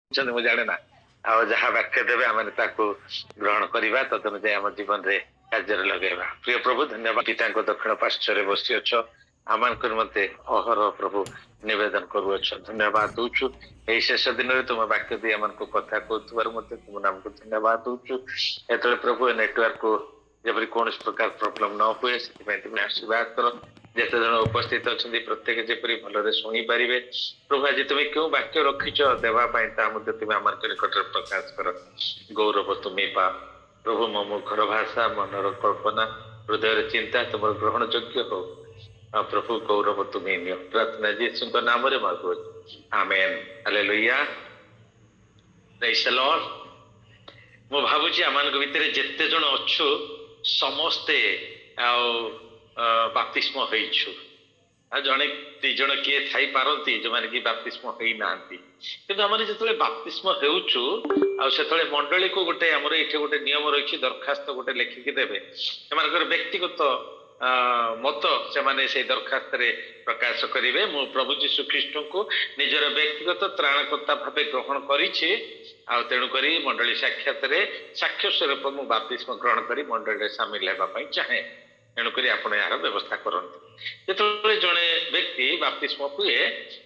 ମୁଁ ଜାଣେ ନା ଆଉ ଯାହା ବାକ୍ୟ ଦେବେ ଆମେ ତାକୁ ଗ୍ରହଣ କରିବା ତଦନୁଯାୟୀ ଆମ ଜୀବନରେ କାର୍ଯ୍ୟରେ ଲଗେଇବା। ପ୍ରିୟ ପ୍ରଭୁ ଧନ୍ୟବାଦ। ପିତାଙ୍କ ଦକ୍ଷିଣ ପାର୍ଶ୍ୱରେ ବସିଅଛ ଆମମାନଙ୍କର ମତେ ଅହରହ ପ୍ରଭୁ ନିବେଦନ କରୁଅଛ। ଧନ୍ୟବାଦ ଦଉଛୁ ଏଇ ଶେଷ ଦିନରେ ତୁମ ବାକ୍ୟ ଦେଇ ଆମମାନଙ୍କୁ କଥା କହୁଥିବାରୁ ମଧ୍ୟ ତୁମ ନାମକୁ ଧନ୍ୟବାଦ ଦଉଛୁ। ଯେତେବେଳେ ପ୍ରଭୁ ଏ ନେଟୱାର୍କକୁ ଯେପରି କୌଣସି ପ୍ରକାର ପ୍ରୋବ୍ଲେମ ନ ହୁଏ ସେଥିପାଇଁ ତୁମେ ଆଶୀର୍ବାଦ କର। ଯେତେ ଜଣ ଉପସ୍ଥିତ ଅଛନ୍ତି ପ୍ରତ୍ୟେକ ଯେପରି ଭଲରେ ଶୁଣି ପାରିବେ। ପ୍ରଭୁ ଆଜି ତୁମେ କେଉଁ ବାକ୍ୟ ରଖିଛ ଦେବା ପାଇଁ ତାହା ମଧ୍ୟ ତୁମେ ଆମମାନଙ୍କ ନିକଟରେ ପ୍ରକାଶ କର। ଗୌରବ ତୁମେ ପା ପ୍ରଭୁ ମୋ ମୁଖର ଭାଷା ମନର କଳ୍ପନା ହୃଦୟର ଚିନ୍ତା ତୁମର ଗ୍ରହଣ ଯୋଗ୍ୟ ହଉ। ଆଉ ପ୍ରଭୁ ଗୌରବ ତୁମେ ନିଅ। ପ୍ରାର୍ଥନା ଯୀଶୁଙ୍କ ନାମରେ ମାଗୁଅଛୁ ଆମେନ୍। ହାଲେଲୁୟା। ପ୍ରେଜ୍ ଦ ଲର୍ଡ। ମୁଁ ଭାବୁଛି ଆମମାନଙ୍କ ଭିତରେ ଯେତେ ଜଣ ଅଛୁ ସମସ୍ତେ ଆଉ ବାପ୍ତିସ୍ମ ହେଇଛୁ। ଆଉ ଜଣେ ଦି ଜଣ କିଏ ଥାଇପାରନ୍ତି ଯୋଉମାନେ କି ବାପ୍ତିସ୍ମ ହେଇନାହାନ୍ତି। କିନ୍ତୁ ଆମର ଯେତେବେଳେ ବାପ୍ତିସ୍ମ ହେଉଛୁ ଆଉ ସେତେବେଳେ ମଣ୍ଡଳୀକୁ ଗୋଟେ ଆମର ଏଇଠି ଗୋଟେ ନିୟମ ରହିଛି ଦରଖାସ୍ତ ଗୋଟେ ଲେଖିକି ଦେବେ। ସେମାନଙ୍କର ବ୍ୟକ୍ତିଗତ ମତ ସେମାନେ ସେଇ ଦରଖାସ୍ତରେ ପ୍ରକାଶ କରିବେ। ମୁଁ ପ୍ରଭୁ ଯୀଶୁ ଖ୍ରୀଷ୍ଟଙ୍କୁ ନିଜର ବ୍ୟକ୍ତିଗତ ତ୍ରାଣକର୍ତ୍ତା ଭାବେ ଗ୍ରହଣ କରିଛି ଆଉ ତେଣୁକରି ମଣ୍ଡଳୀ ସାକ୍ଷାତରେ ସାକ୍ଷ୍ୟ ସ୍ୱରୂପ ମୁଁ ବାପ୍ତିସ୍ମ ଗ୍ରହଣ କରି ମଣ୍ଡଳୀରେ ସାମିଲ ହେବା ପାଇଁ ଚାହେଁ। ତେଣୁକରି ଆପଣ ଏହାର ବ୍ୟବସ୍ଥା କରନ୍ତୁ। ଯେତେବେଳେ ଜଣେ ବ୍ୟକ୍ତି ବାପ୍ତିସ୍ମ ହୁଏ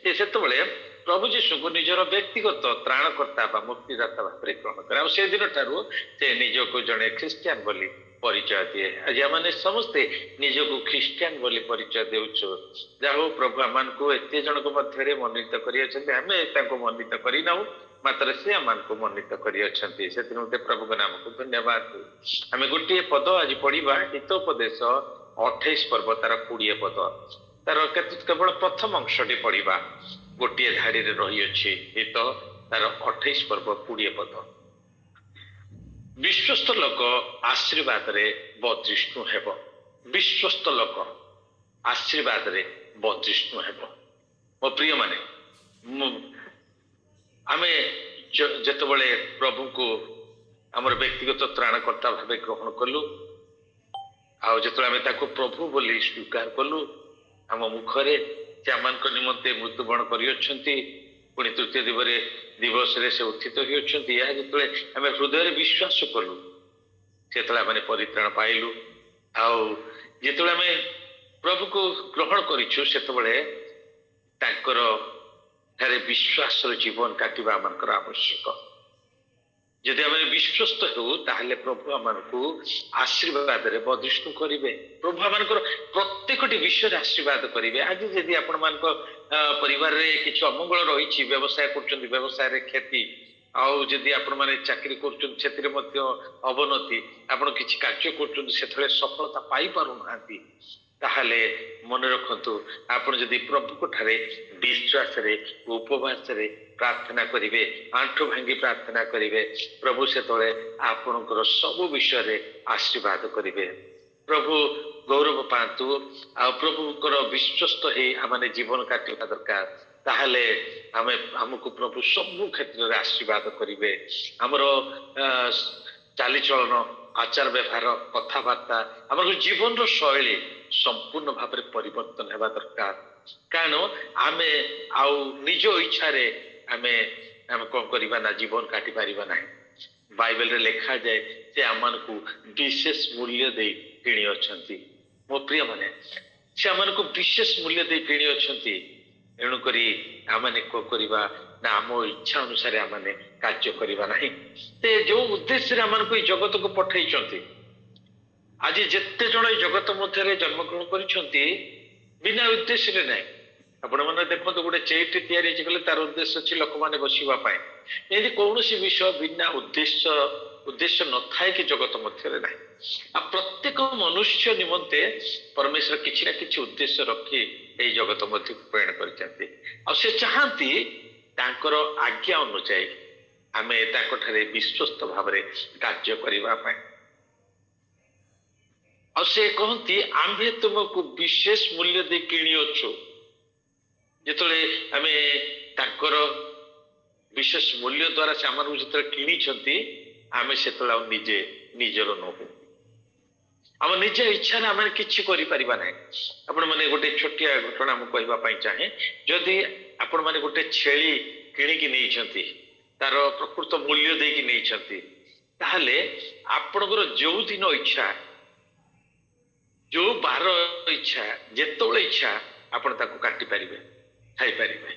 ସେ ସେତେବେଳେ ପ୍ରଭୁ ଯୀଶୁଙ୍କୁ ନିଜର ବ୍ୟକ୍ତିଗତ ତ୍ରାଣକର୍ତ୍ତା ବା ମୁକ୍ତିଦାତା ଭାବରେ ଗ୍ରହଣ କରେ ଆଉ ସେଦିନ ଠାରୁ ସେ ନିଜକୁ ଜଣେ ଖ୍ରୀଷ୍ଟିଆନ ବୋଲି ପରିଚୟ ଦିଏ। ଆଜି ଆମେ ସମସ୍ତେ ନିଜକୁ ଖ୍ରୀଷ୍ଟିଆନ ବୋଲି ପରିଚୟ ଦେଉଛୁ। ଯାହା ହଉ ପ୍ରଭୁ ଆମମାନଙ୍କୁ ଏତେ ଜଣଙ୍କ ମଧ୍ୟରେ ମନୋନୀତ କରିଅଛନ୍ତି। ଆମେ ତାଙ୍କୁ ମନୋନୀତ କରିନାହୁଁ ମାତ୍ର ସେ ଆମମାନଙ୍କୁ ମନୋନୀତ କରିଅଛନ୍ତି। ସେଥିରୁ ମୋତେ ପ୍ରଭୁଙ୍କ ନାମକୁ ଧନ୍ୟବାଦ। ଆମେ ଗୋଟିଏ ପଦ ଆଜି ପଢିବା ହିତୋପଦେଶ 28 ପର୍ବ ତାର 20 ପଦ ତାର କେବଳ ପ୍ରଥମ ଅଂଶଟି ପଢିବା। ଗୋଟିଏ ଧାଡିରେ ରହିଅଛି ହିତ ତାର 28 ପର୍ବ 20 ପଦ। ବିଶ୍ୱସ୍ତ ଲୋକ ଆଶୀର୍ବାଦରେ ବଦୃଷ୍ଣୁ ହେବ। ବିଶ୍ୱସ୍ତ ଲୋକ ଆଶୀର୍ବାଦରେ ବଦୃଷ୍ଣୁ ହେବ। ମୋ ପ୍ରିୟ ମାନେ ଆମେ ଯେତେବେଳେ ପ୍ରଭୁଙ୍କୁ ଆମର ବ୍ୟକ୍ତିଗତ ତ୍ରାଣକର୍ତ୍ତା ଭାବେ ଗ୍ରହଣ କଲୁ ଆଉ ଯେତେବେଳେ ଆମେ ତାକୁ ପ୍ରଭୁ ବୋଲି ସ୍ୱୀକାର କଲୁ ଆମ ମୁଖରେ ସେ ଆମମାନଙ୍କ ନିମନ୍ତେ ମୃତ୍ୟୁବରଣ କରିଅଛନ୍ତି ପୁଣି ତୃତୀୟ ଦିବସରେ ସେ ଉତ୍ଥିତ ହୋଇଅଛନ୍ତି ଏହା ଯେତେବେଳେ ଆମେ ହୃଦୟରେ ବିଶ୍ୱାସ କଲୁ ସେତେବେଳେ ଆମେ ପରିତ୍ରାଣ ପାଇଲୁ। ଆଉ ଯେତେବେଳେ ଆମେ ପ୍ରଭୁକୁ ଗ୍ରହଣ କରିଛୁ ସେତେବେଳେ ତାଙ୍କର ଠାରେ ବିଶ୍ୱାସର ଜୀବନ କାଟିବା ଆମଙ୍କର ଆବଶ୍ୟକ। ଯଦି ଆମେ ବିଶ୍ୱସ୍ତ ହେଉ ତାହେଲେ ପ୍ରଭୁ ଆମମାନଙ୍କୁ ଆଶୀର୍ବାଦରେ ବଦୃଷ୍ଣୁ କରିବେ। ପ୍ରଭୁ ଆମମାନଙ୍କର ପ୍ରତ୍ୟେକଟି ବିଷୟରେ ଆଶୀର୍ବାଦ କରିବେ। ଆଜି ଯଦି ଆପଣମାନଙ୍କ ପରିବାରରେ କିଛି ଅମଙ୍ଗଳ ରହିଛି ବ୍ୟବସାୟ କରୁଛନ୍ତି ବ୍ୟବସାୟରେ କ୍ଷତି ଆଉ ଯଦି ଆପଣମାନେ ଚାକିରି କରୁଛନ୍ତି ସେଥିରେ ମଧ୍ୟ ଅବନତି ଆପଣ କିଛି କାର୍ଯ୍ୟ କରୁଛନ୍ତି ସେତେବେଳେ ସଫଳତା ପାଇପାରୁନାହାନ୍ତି ତାହେଲେ ମନେ ରଖନ୍ତୁ ଆପଣ ଯଦି ପ୍ରଭୁଙ୍କ ଠାରେ ବିଶ୍ୱାସରେ ଉପବାସରେ ପ୍ରାର୍ଥନା କରିବେ ଆଣ୍ଠୁ ଭାଙ୍ଗି ପ୍ରାର୍ଥନା କରିବେ ପ୍ରଭୁ ସେତେବେଳେ ଆପଣଙ୍କର ସବୁ ବିଷୟରେ ଆଶୀର୍ବାଦ କରିବେ। ପ୍ରଭୁ ଗୌରବ ପାଆନ୍ତୁ ଆଉ ପ୍ରଭୁଙ୍କର ବିଶ୍ୱସ୍ତ ହେଇ ଆମେ ଜୀବନ କାଟିବା ଦରକାର। ତାହେଲେ ଆମକୁ ପ୍ରଭୁ ସବୁ କ୍ଷେତ୍ରରେ ଆଶୀର୍ବାଦ କରିବେ। ଆମର ଚାଲିଚଳନ ଆଚାର ବ୍ୟବହାର କଥାବାର୍ତ୍ତା ଆମର ଜୀବନର ଶୈଳୀ ସମ୍ପୂର୍ଣ୍ଣ ଭାବରେ ପରିବର୍ତ୍ତନ ହେବା ଦରକାର। କାରଣ ଆମେ ଆଉ ନିଜ ଇଚ୍ଛାରେ ଆମେ କଣ କରିବା ନା ଜୀବନ କାଟି ପାରିବା ନାହିଁ। ବାଇବେଲରେ ଲେଖାଯାଏ ସେ ଆମମାନଙ୍କୁ ବିଶେଷ ମୂଲ୍ୟ ଦେଇ କିଣି ଅଛନ୍ତି। ମୋ ପ୍ରିୟ ମାନେ ସେ ଆମମାନଙ୍କୁ ବିଶେଷ ମୂଲ୍ୟ ଦେଇ କିଣି ଅଛନ୍ତି। ଏଣୁକରି ଆମେ କଣ କରିବା ନା ଆମ ଇଚ୍ଛା ଅନୁସାରେ ଆମେ କାର୍ଯ୍ୟ କରିବା ନାହିଁ। ସେ ଯୋଉ ଉଦ୍ଦେଶ୍ୟରେ ଆମମାନଙ୍କୁ ଏଇ ଜଗତକୁ ପଠେଇଛନ୍ତି ଆଜି ଯେତେ ଜଣ ଏଇ ଜଗତ ମଧ୍ୟରେ ଜନ୍ମଗ୍ରହଣ କରିଛନ୍ତି ବିନା ଉଦ୍ଦେଶ୍ୟରେ ନାହିଁ। ଆପଣମାନେ ଦେଖନ୍ତୁ ଗୋଟେ ଚେୟାରଟି ତିଆରି ହେଇଛି ଗଲେ ତାର ଉଦ୍ଦେଶ୍ୟ ଅଛି ଲୋକମାନେ ବସିବା ପାଇଁ। ଏମିତି କୌଣସି ବିଷୟ ବିନା ଉଦ୍ଦେଶ୍ୟ ନଥାଏ କି ଜଗତ ମଧ୍ୟରେ ନାହିଁ। ଆଉ ପ୍ରତ୍ୟେକ ମନୁଷ୍ୟ ନିମନ୍ତେ ପରମେଶ୍ୱର କିଛି ନା କିଛି ଉଦ୍ଦେଶ୍ୟ ରଖି ଏଇ ଜଗତ ମଧ୍ୟକୁ ପ୍ରେରଣ କରିଛନ୍ତି। ଆଉ ସେ ଚାହାନ୍ତି ତାଙ୍କର ଆଜ୍ଞା ଅନୁଯାୟୀ ଆମେ ତାଙ୍କଠାରେ ବିଶ୍ୱସ୍ତ ଭାବରେ କାର୍ଯ୍ୟ କରିବା ପାଇଁ। ଆଉ ସେ କହନ୍ତି ଆମ୍ଭେ ତୁମକୁ ବିଶେଷ ମୂଲ୍ୟ ଦେଇ କିଣିଅଛୁ। ଯେତେବେଳେ ଆମେ ତାଙ୍କର ବିଶେଷ ମୂଲ୍ୟ ଦ୍ୱାରା ସେ ଆମମାନଙ୍କୁ ଯେତେବେଳେ କିଣିଛନ୍ତି ଆମେ ସେତେବେଳେ ଆଉ ନିଜର ନୁହଁ। ଆମ ନିଜ ଇଚ୍ଛାରେ ଆମେ କିଛି କରିପାରିବା ନାହିଁ। ଆପଣମାନେ ଗୋଟେ ଛୋଟିଆ ଘଟଣା ମୁଁ କହିବା ପାଇଁ ଚାହେଁ। ଯଦି ଆପଣମାନେ ଗୋଟେ ଛେଳି କିଣିକି ନେଇଛନ୍ତି तार प्रकृत मूल्य देकी नहीं ताहले आपणकर जो दिन इच्छा जो बार इच्छा जेतोले इच्छा आपण ताको काटी परिबे खाई परिबे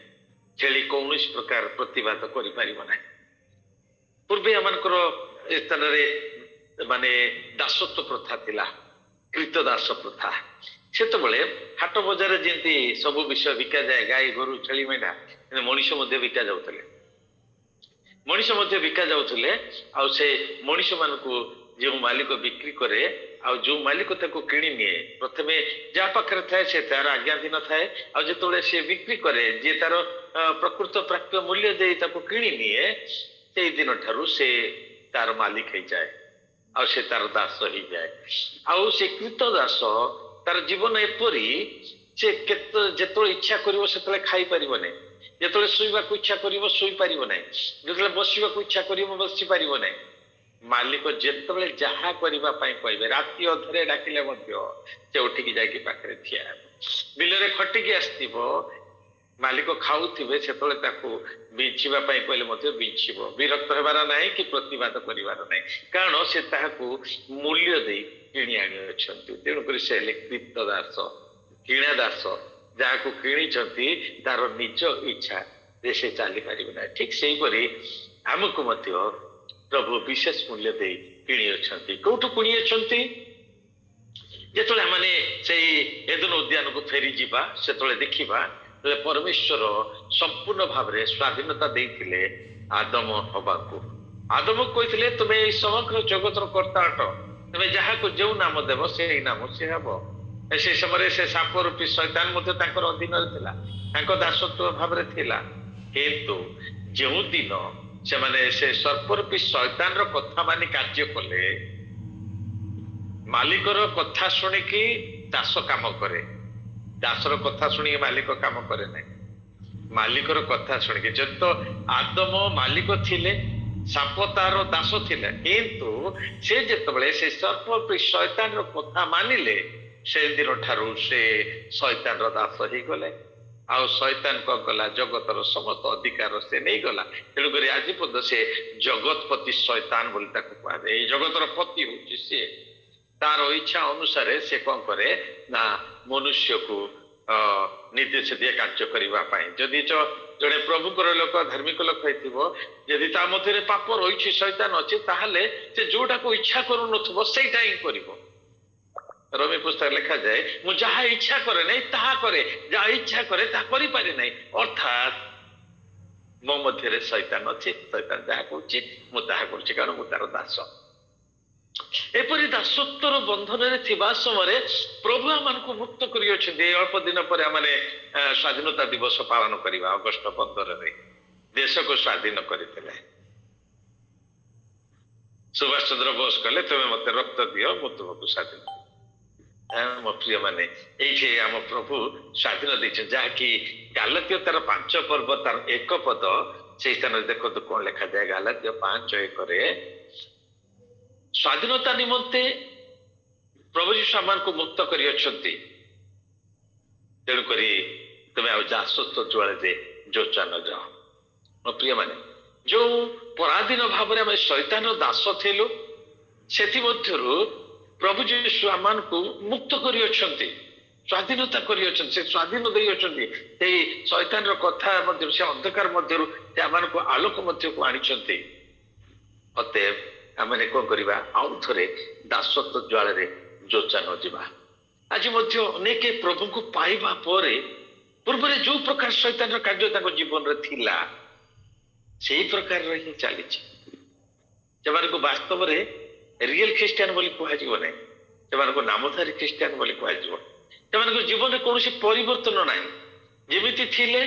छेली कौन प्रकार प्रतिवाद करि परिबो नै पूर्वे आमनकर स्थान रे माने दासत्व प्रथा थिला कृत दास प्रथा सेतबेले हाट बजार जेंती सब विषय बिका जाए गाय गोरु छेली मेढा मनीष मध्य बिका जाउतले मनीष मध्य बिका जाउतले आ से मनीष मानकु जो मालिक बिक्री करे आ जो मालिक ताको किणी निए प्रथमे जा पाखरे थाए से तार आज्ञाधीन थाए आ जेतोले से बिक्री करे जे तार प्रकृत प्राप्य मूल्य दे ताको किणी निए से दिन ठारू से तार मालिक हो जाए आ से तार दास हो जाए आ से कृत दास तार जीवन एपरी से जेतोले इच्छा करिवो सेतोले खाई परिबो नै जेतोले सोइबा को इच्छा करिवो सोई परिबो नै जेतोले बसिबा को इच्छा करिवो बसि परिबो नै मालिक जेतोले जहा करिबा पई कहबे राति अधरे डाकिले मध्य से उठिकी जाकी पाखरे थिया बिलरे खटिकी आस्तिबो मालिक खाउथिबे सेतोले ताको बिछिबा पई कहले मध्य बिछिबो विरक्त हेबार नाही कि प्रतिवाद करिवार नाही कारण से ताहाको मूल्य देई किणी आनी अछंती तेणु करी से कृत दास किणा दास जाहाको किणी छंती तार निज इच्छा रे से चाली परिबे ना ठीक सेही परी हमको मध्य प्रभु विशेष मूल्य दे किणी अछंती कोठु किणी अछंती जेतोले माने सेई एदन उद्यान को फेरी जीवा सेतोले देखिबा परमेश्वर संपूर्ण भाव रे स्वाधीनता देइथिले आदम हबाकू आदम कहिथिले तुमे समग्र जगतर कर्ता अट तुमे जहा को जो नाम देबो से नाम से हबो से समय से साप रूपी शैतान मध्य ताकर अधीन थिला ताको दासत्व भाव रे थिला किंतु जो दिन से माने से सर्प रूपी शैतान रो कथा मानि कार्य कले मालिकर कथा सुनिकी दास काम करे दासर कथा सुनिके मालिक काम करे नै मालिकर कथा सुनिके जब तो आदम मालिक थिले साप तार दास थिले किंतु से जेतबेले से सर्प रूपी शैतान रो कथा मानिले से दिन ठारू से शैतान रो दास ही गले आ शैतान को गला जगतर समस्त अधिकार से नहीं गला तेणु करी आज पद से जगतपति शैतान बोली ताको कहबे ए जगतर पति होची से तार इच्छा अनुसार से कौन करे ना मनुष्य को निर्देश दिए कार्य करने जदि जड़े प्रभुकर लोक धार्मिक लोक होती ता मध्य पाप रही शैतान अच्छी ताहले से जोटा को इच्छा करूँ से रवि पुस्तक लिखा जाए मु जहा इच्छा करे नहीं ताहा करे जहा इच्छा करे ताहा करि पारे नहीं अर्थात मो मध्य शैतान अच्छे शैतान जहा करुच्ची मु ताहा करुच्ची कारण मु तार दास एपरी दासत्वर बंधन समय प्रभु आमको मुक्त कर अल्प दिन पर आमने स्वाधीनता दिवस पालन करवा अगस्ट 15 देश को स्वाधीन करते सुभाष चंद्र बोस कहले तुम्हें मत रक्त दियो मु तुमको स्वाधीन मो प्रिय माने ये आम प्रभु स्वाधीन देते जहाँकि गालतीय तार 5 पर्व तार 1 पद से स्थान देखो तो कौन लिखा जाए गालतीय 5:1 स्वाधीनता निमंते प्रभु जी सामान को मुक्त करी तेणुक तुम्हें दासत्व ज्वाले दे जो चान जाओ मो प्रिय माने जो पराधीन भाव में शैतान दास थिलु से प्रभु जी आमान को मुक्त करी स्वाधीनता करी से स्वाधीन दे शैतान कथा से अंधकार मध्य आमान को आलोक मध्य को आनी अतएव आमने कौन करवा आउ थे दासत्व ज्वाले जोचा न जावा आज अनेक प्रभु को पाइबा पूर्व जो प्रकार शैतान कार्य जीवन रे थिला से प्रकार ही चली से वास्तव में रियल ख्रीस्टियान बोली कह ना नामधारी ख्रीस्टियान बोली कह जीवन में कौन परिवर्तन ना जमी थिले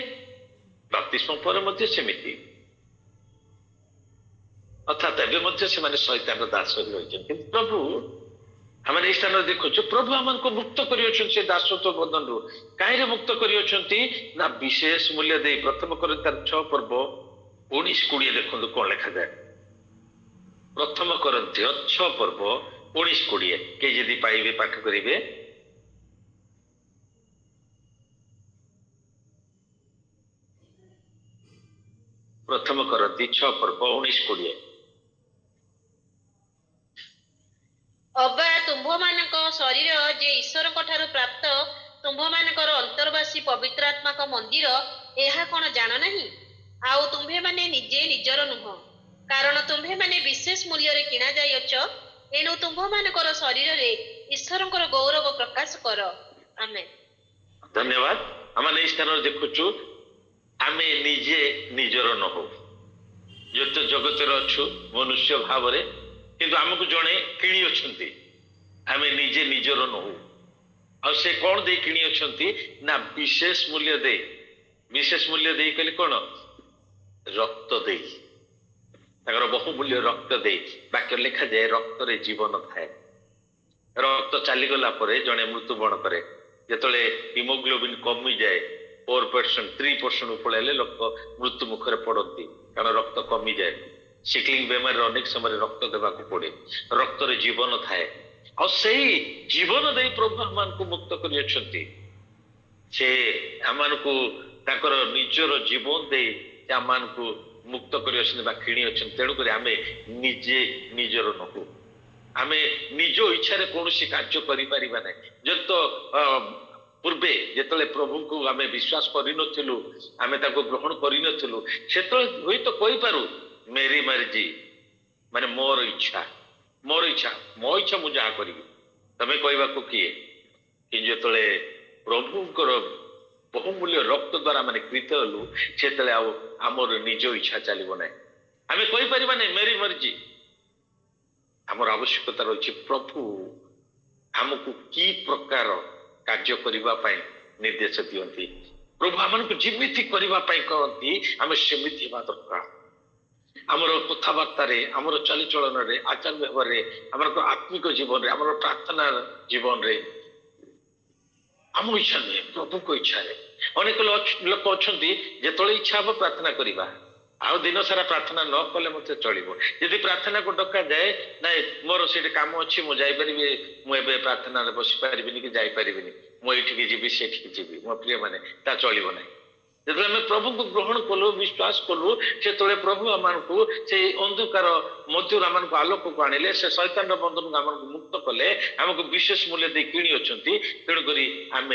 बप्तिस्म पर सेमिति अर्थात एवं से शैतान दास रही प्रभु आम स्थान देखु प्रभु आम को मुक्त कर दासत्व बंधन रू कहीं मुक्त कर विशेष मूल्य दे प्रथम कोरिन्थियर 6 पर्व 19-20 देखो कौन लिखा जाए प्रथम कोरिन्थियर 6 पर्व 19-20 के यदि पाइबे पाठ करेंगे प्रथम करती 6 पर्व 19-20। अबा तुम्भ मानक शरीर जे ईश्वर ठारू प्राप्त तुम्भ मानकर अंतर्वासी पवित्र आत्मा का मंदिर यह कौन जान नहीं। आउ तुम्भे माने निजे निजर नुह, कारण तुम्भे माने विशेष मूल्य रे किणा जायछ। एणु तुम्भ मानकर शरीर रे ईश्वरंकर गौरव प्रकाश कर। आमेन। धन्यवाद। आम स्थान देखुचु आमे निजे निजर नहु, जो जगत अच्छु मनुष्य भाव रे, किंतु आमको जड़े किणी अच्छी आमे निजे निजर नहु। आ से कौन दे किणी अच्छी ना विशेष मूल्य दे। विशेष मूल्य दे कहले कौन? रक्त दे, बहुमूल्य रक्त दे। वाक्य लिखा जाए रक्त रे जीवन थाए। रक्त चलीगला जड़े मृत्युवरण करे। जिते हिमोग्लोबिन कमी जाए 4% 3% पड़े लोक मृत्यु मुखर पड़ती, कारण रक्त कमी जाए। सिकलिंग बेमार अनेक समय रक्त देवाक पड़े। रक्त रे जीवन थाए। और सही जीवन दे प्रभु आम मुक्त कर निजर जीवन दे आम मुक्त कर किणी अच्छे। तेणुक आम निजे निजर नहु, आम निज इच्छा कौन कार्य करें ना। जो तो पूर्वे जिते प्रभु को आम विश्वास करूँ आम ग्रहण करूँ से हुई तो कहींपारू मेरी मर्जी माने मोर इच्छा मो इच्छा मुझे जहाँ करी तमें कहवा किए कि जो प्रभुंर बहुमूल्य रक्त द्वारा मैंने कृत हलु से आमर निज इच्छा चलो ना। आम कहीपर ना मेरी मर्जी। आमर आवश्यकता रही प्रभु आमको कि प्रकार कार्य करने निर्देश दियंती। प्रभु आम जिमिति करने कहती आम सेमिति होगा दरकार। आमर कथबार्ता आमर चालीचलन आचार व्यवहार आम आत्मिक जीवन में आम प्रार्थना जीवन में आम इच्छा नुहे प्रभु को इच्छा है। अनेक लोक अच्छा जो इच्छा हम प्रार्थना करवा आउ दिन सारा प्रार्थना न कले मत चलो। यदि प्रार्थना को डका जाए ना मोर से काम अच्छी मुझे मुझे प्रार्थना बस पारि कि जापरि मुझे जीवी से जीवी मो प्रिय मैंने चलो ना। जो आम प्रभु को ग्रहण कलु विश्वास कलु से प्रभु आम को से अंधकार मध्य आम आलोक को आणिले से शैतान बंधन को आम मुक्त कले आमको विशेष मूल्य दे किणी अच्छा। तेणुक आम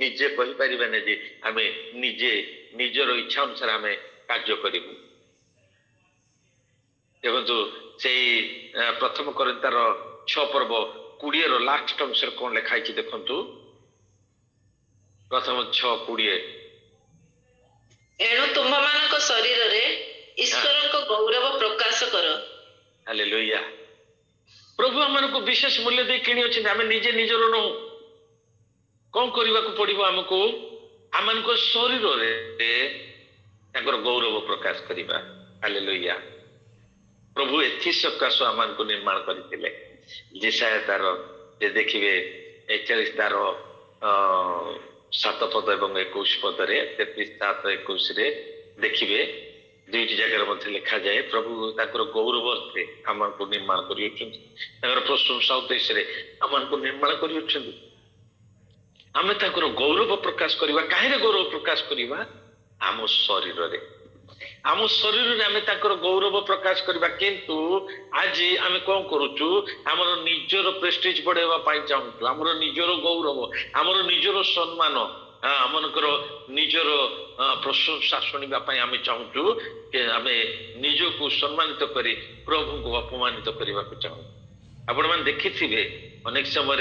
निजे कहीपर ना जे आम निजे निजर इच्छा अनुसार आम कार्य करूँ। देखु से प्रथम कोरिन्थर 6 पर्व 20 लास्ट अंश कौन लिखाई देखु प्रथम 6:20 एणु तुम्भ मानक शरीर रे ईश्वर को गौरव प्रकाश कर। हालेलुया। प्रभु आम को विशेष मूल्य दे किणी अच्छे आम निजे निजर नहु। कौन करने को पड़ो आमको आम शरीर गौरव प्रकाश करवा। हालेलुया। प्रभु एथि सकाश आम को निर्माण करते जिसाया तार देखिए 41 तार 7 पद और 21 पदरे 33-7-21 देखिए दुईटी जगह लिखा जाए प्रभु ताकर गौरव अर्थे आम को निर्माण कर प्रशंसा उद्देश्य आम को निर्माण कर आम गौरव प्रकाश करवा। कहीं गौरव प्रकाश करवा? आम शरीर रे आम शरीर आम गौरव प्रकाश करवा। किंतु आज आम कौन करुचु आमर निजर प्रेस्टिज बढ़ावा चाहूँ आमर निजर गौरव आमर निजर सम्मान आमनकर निजर प्रशंसा शुणापी आम चाहूँ कि आम निजक सम्मानित कर प्रभु को अपमानित करने को चाहूँ। आपण मैंने देखिथे अनेक समय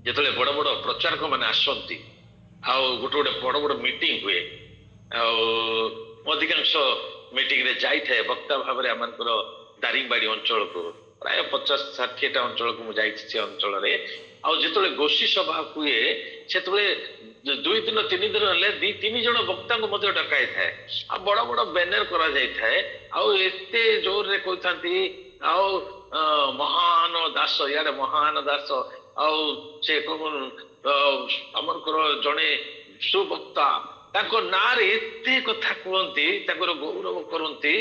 जो बड़ बड़ प्रचारक मैंने आसती गोटे गोटे बड़ बड़ मीटिंग हुए अधिकांश मीटिंग रे जाए वक्ता भाव में आम दारिंगबाड़ी अंचल को प्राय 50-60 अंचल को मुझे से अंचल जो गोष्ठी सभा हुए से 2 दिन 3 दिन हेल्ले 2-3 जन वक्ता को डकाई थाए आ बड़ बड़ बैनर करा एते जोर रे कहते महान दास इे महान दास से आमर जड़े सुवक्ता ना एत कथा कहती गौरव करती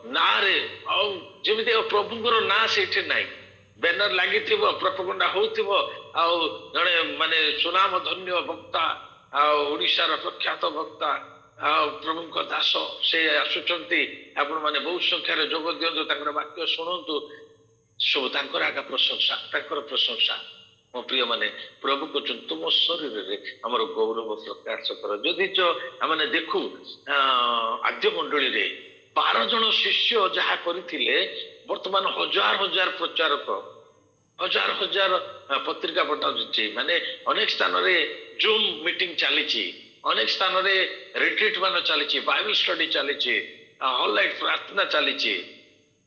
ना जमी प्रभुंर ना से ना बैनर लगी प्रपगंडा हो जड़े माने सुनाम धन्य वक्ता ओडिशार प्रख्यात वक्ता ପ୍ରଭୁଙ୍କ ଦାସ ସେ ଆସୁଛନ୍ତି, ଆପଣମାନେ ବହୁ ସଂଖ୍ୟାରେ ଯୋଗ ଦିଅନ୍ତୁ, ତାଙ୍କର ବାକ୍ୟ ଶୁଣନ୍ତୁ, ସବୁ ତାଙ୍କର ଆଗା ପ୍ରଶଂସା, ତାଙ୍କର ପ୍ରଶଂସା। ମୋ ପ୍ରିୟ ମାନେ ପ୍ରଭୁ କହୁଛନ୍ତି ତୁମ ଶରୀରରେ ଆମର ଗୌରବ ପ୍ରକାଶ କର। ଯଦି ଆମେ ଦେଖୁ ଆଦ୍ୟ ମଣ୍ଡଳୀରେ 12 ଜଣ ଶିଷ୍ୟ ଯାହା କରିଥିଲେ, ବର୍ତ୍ତମାନ ହଜାର ହଜାର ପ୍ରଚାରକ, ହଜାର ହଜାର ପତ୍ରିକା ବଟାଉଛି, ମାନେ ଅନେକ ସ୍ଥାନରେ ଜୁମ୍ ମିଟିଂ ଚାଲିଛି, ଅନେକ ସ୍ଥାନରେ ରିଟ୍ରିଟ୍ ମାନ ଚାଲିଛି, ବାଇବେଲ ଷ୍ଟଡି ଚାଲିଛି, ଅନଲାଇନ ପ୍ରାର୍ଥନା ଚାଲିଛି।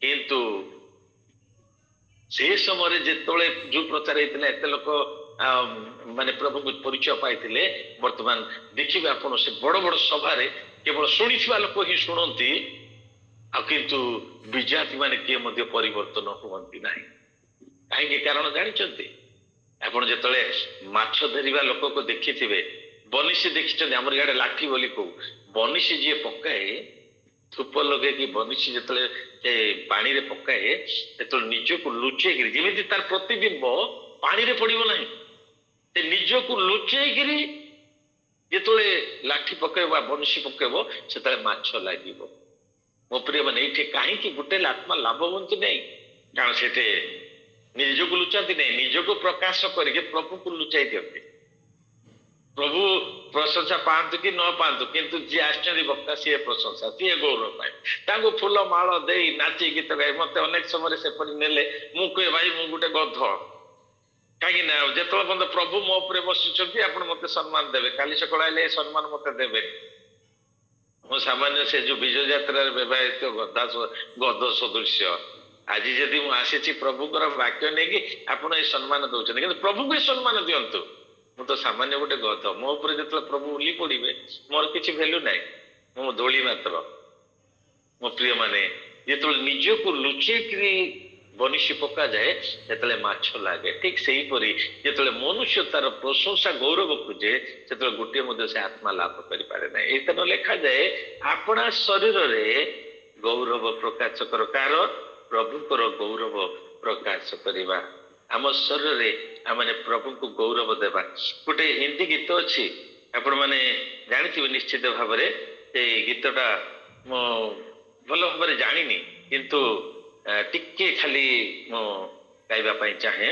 କିନ୍ତୁ ସେ ସମୟରେ ଯେତେବେଳେ ଯୋଉ ପ୍ରଚାର ହେଇଥିଲା, ଏତେ ଲୋକ ମାନେ ପ୍ରଭୁଙ୍କୁ ପରିଚୟ ପାଇଥିଲେ, ବର୍ତ୍ତମାନ ଦେଖିବେ ଆପଣ ସେ ବଡ ବଡ ସଭାରେ କେବଳ ଶୁଣିଥିବା ଲୋକ ହିଁ ଶୁଣନ୍ତି, ଆଉ କିନ୍ତୁ ବିଜାତି ମାନେ କିଏ ମଧ୍ୟ ପରିବର୍ତ୍ତନ ହୁଅନ୍ତି ନାହିଁ। କାହିଁକି? କାରଣ ଜାଣିଛନ୍ତି, ଆପଣ ଯେତେବେଳେ ମାଛ ଧରିବା ଲୋକକୁ ଦେଖିଥିବେ, ବନିଶୀ ଦେଖିଛନ୍ତି, ଆମର ଇଆଡେ ଲାଠି ବୋଲି କହୁ, ବନିଶୀ ଯିଏ ପକାଏ, ଧୂପ ଲଗେଇକି ବନିଶୀ ଯେତେବେଳେ ସେ ପାଣିରେ ପକାଏ, ସେତେବେଳେ ନିଜକୁ ଲୁଚେଇକିରି, ଯେମିତି ତାର ପ୍ରତିବିମ୍ବ ପାଣିରେ ପଡିବ ନାହିଁ, ସେ ନିଜକୁ ଲୁଚେଇକିରି ଯେତେବେଳେ ଲାଠି ପକେଇବ ବା ବନିଶୀ ପକେଇବ, ସେତେବେଳେ ମାଛ ଲାଗିବ। ମୋ ପ୍ରିୟ ମାନେ ଏଇଠି କାହିଁକି ଗୋଟେ ଆତ୍ମା ଲାଭ ହୁଅନ୍ତି ନାହିଁ? କାରଣ ସେଠି ନିଜକୁ ଲୁଚାନ୍ତି ନାହିଁ, ନିଜକୁ ପ୍ରକାଶ କରିକି ପ୍ରଭୁକୁ ଲୁଚାଇ ଦିଅନ୍ତି। ପ୍ରଭୁ ପ୍ରଶଂସା ପାଆନ୍ତୁ କି ନ ପାଆନ୍ତୁ, କିନ୍ତୁ ଯିଏ ଆସିଛନ୍ତି ବକ୍ତା ସିଏ ପ୍ରଶଂସା, ସିଏ ଗୌରବ ପାଏ। ତାଙ୍କୁ ଫୁଲ ମାଳ ଦେଇ ନାଚି ଗୀତ ଗାଇ, ମତେ ଅନେକ ସମୟରେ ସେପରି ନେଲେ ମୁଁ କୁହେ ଭାଇ ମୁଁ ଗୋଟେ ଗଧ। କାହିଁକି ନା ଯେତେବେଳେ ପର୍ଯ୍ୟନ୍ତ ପ୍ରଭୁ ମୋ ଉପରେ ବସିଛନ୍ତି ଆପଣ ମତେ ସମ୍ମାନ ଦେବେ, କାଲି ସକାଳ ହେଲେ ଏ ସମ୍ମାନ ମତେ ଦେବେନି। ମୁଁ ସାମାନ୍ୟ ସେ ଯୋଉ ବିଜୟ ଯାତ୍ରାରେ ବ୍ୟବହୃତ ଗଧ ସଦୃଶ୍ୟ, ଆଜି ଯଦି ମୁଁ ଆସିଛି ପ୍ରଭୁଙ୍କର ବାକ୍ୟ ନେଇକି, ଆପଣ ଏ ସମ୍ମାନ ଦଉଛନ୍ତି, କିନ୍ତୁ ପ୍ରଭୁଙ୍କୁ ଏ ସମ୍ମାନ ଦିଅନ୍ତୁ। ମୁଁ ତ ସାମାନ୍ୟ ଗୋଟେ ଗଧ, ମୋ ଉପରେ ଯେତେବେଳେ ପ୍ରଭୁ ଉଲି ପଡିବେ ମୋର କିଛି ଭ୍ୟାଲୁ ନାହିଁ, ମୁଁ ଧୂଳି ମାତ୍ର। ମୋ ପ୍ରିୟ ମାନେ ଯେତେବେଳେ ନିଜକୁ ଲୁଚେଇକିରି ବନିଶୀ ପକାଯାଏ, ସେତେବେଳେ ମାଛ ଲାଗେ। ଠିକ ସେହିପରି ଯେତେବେଳେ ମନୁଷ୍ୟ ତାର ପ୍ରଶଂସା ଗୌରବ ଖୋଜେ, ସେତେବେଳେ ଗୋଟିଏ ମଧ୍ୟ ସେ ଆତ୍ମା ଲାଭ କରିପାରେ ନାହିଁ। ଏଇତ ଲେଖାଯାଏ ଆପଣା ଶରୀରରେ ଗୌରବ ପ୍ରକାଶ କର। କାହାର? ପ୍ରଭୁଙ୍କର ଗୌରବ ପ୍ରକାଶ କରିବା। ଆମ ଶରୀରରେ ଆମେ ପ୍ରଭୁଙ୍କୁ ଗୌରବ ଦେବା। ଗୋଟେ ହିନ୍ଦୀ ଗୀତ ଅଛି, ଆପଣ ମାନେ ଜାଣିଥିବେ ନିଶ୍ଚିତ ଭାବରେ। ସେଇ ଗୀତଟା ମୁଁ ଭଲ ଭାବରେ ଜାଣିନି, କିନ୍ତୁ ଟିକେ ଖାଲି ମୁଁ ଗାଇବା ପାଇଁ ଚାହେଁ।